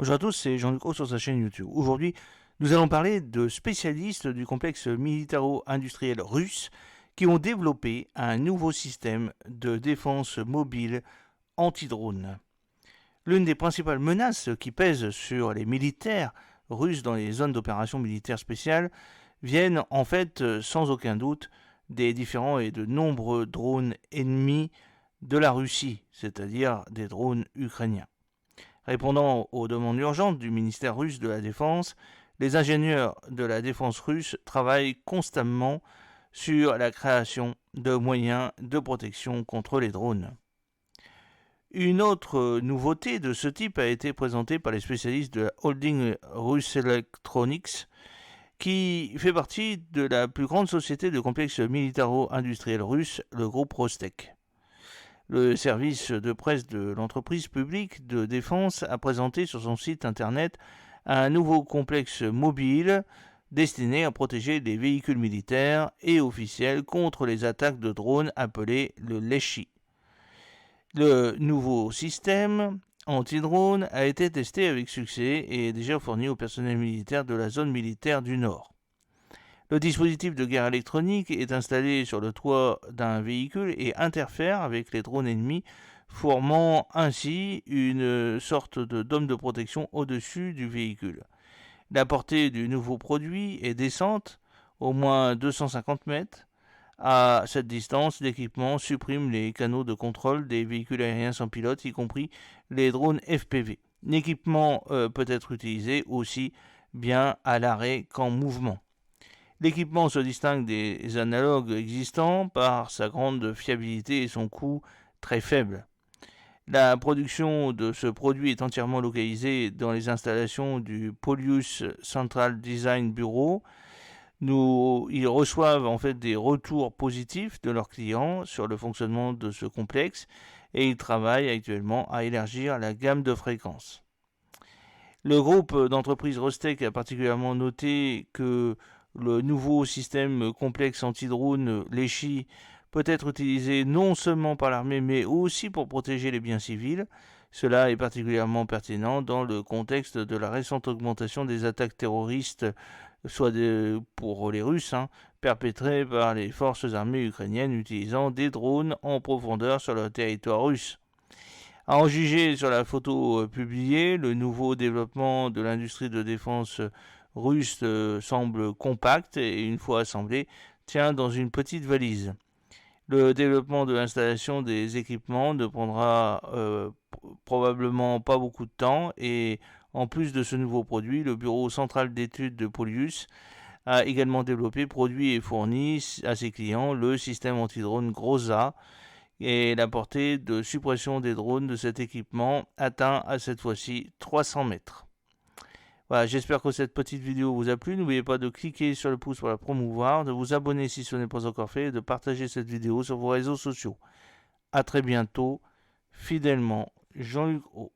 Bonjour à tous, c'est Jean-Luc Haut sur sa chaîne YouTube. Aujourd'hui, nous allons parler de spécialistes du complexe militaro-industriel russe qui ont développé un nouveau système de défense mobile anti-drone. L'une des principales menaces qui pèsent sur les militaires russes dans les zones d'opération militaires spéciales viennent en fait sans aucun doute des différents et de nombreux drones ennemis de la Russie, c'est-à-dire des drones ukrainiens. Répondant aux demandes urgentes du ministère russe de la Défense, les ingénieurs de la défense russe travaillent constamment sur la création de moyens de protection contre les drones. Une autre nouveauté de ce type a été présentée par les spécialistes de la holding Russ Electronics, qui fait partie de la plus grande société de complexe militaro-industriel russe, le groupe Rostec. Le service de presse de l'entreprise publique de défense a présenté sur son site internet un nouveau complexe mobile destiné à protéger les véhicules militaires et officiels contre les attaques de drones appelé le Leshi. Le nouveau système anti-drone a été testé avec succès et est déjà fourni au personnel militaire de la zone militaire du Nord. Le dispositif de guerre électronique est installé sur le toit d'un véhicule et interfère avec les drones ennemis, formant ainsi une sorte de dôme de protection au-dessus du véhicule. La portée du nouveau produit est décente, au moins 250 mètres. À cette distance, l'équipement supprime les canaux de contrôle des véhicules aériens sans pilote, y compris les drones FPV. L'équipement peut être utilisé aussi bien à l'arrêt qu'en mouvement. L'équipement se distingue des analogues existants par sa grande fiabilité et son coût très faible. La production de ce produit est entièrement localisée dans les installations du Polius Central Design Bureau. Ils reçoivent en fait des retours positifs de leurs clients sur le fonctionnement de ce complexe et ils travaillent actuellement à élargir la gamme de fréquences. Le groupe d'entreprises Rostec a particulièrement noté que le nouveau système complexe anti-drone Leshi peut être utilisé non seulement par l'armée mais aussi pour protéger les biens civils. Cela est particulièrement pertinent dans le contexte de la récente augmentation des attaques terroristes, pour les Russes, perpétrées par les forces armées ukrainiennes utilisant des drones en profondeur sur le territoire russe. À en juger sur la photo publiée, le nouveau développement de l'industrie de défense russe semble compact et une fois assemblé, tient dans une petite valise. Le développement de l'installation des équipements ne prendra probablement pas beaucoup de temps et en plus de ce nouveau produit, le bureau central d'études de Polius a également développé, produit et fourni à ses clients le système anti-drone Groza et la portée de suppression des drones de cet équipement atteint à cette fois-ci 300 mètres. Voilà, j'espère que cette petite vidéo vous a plu. N'oubliez pas de cliquer sur le pouce pour la promouvoir, de vous abonner si ce n'est pas encore fait et de partager cette vidéo sur vos réseaux sociaux. A très bientôt, fidèlement, Jean-Luc Haut.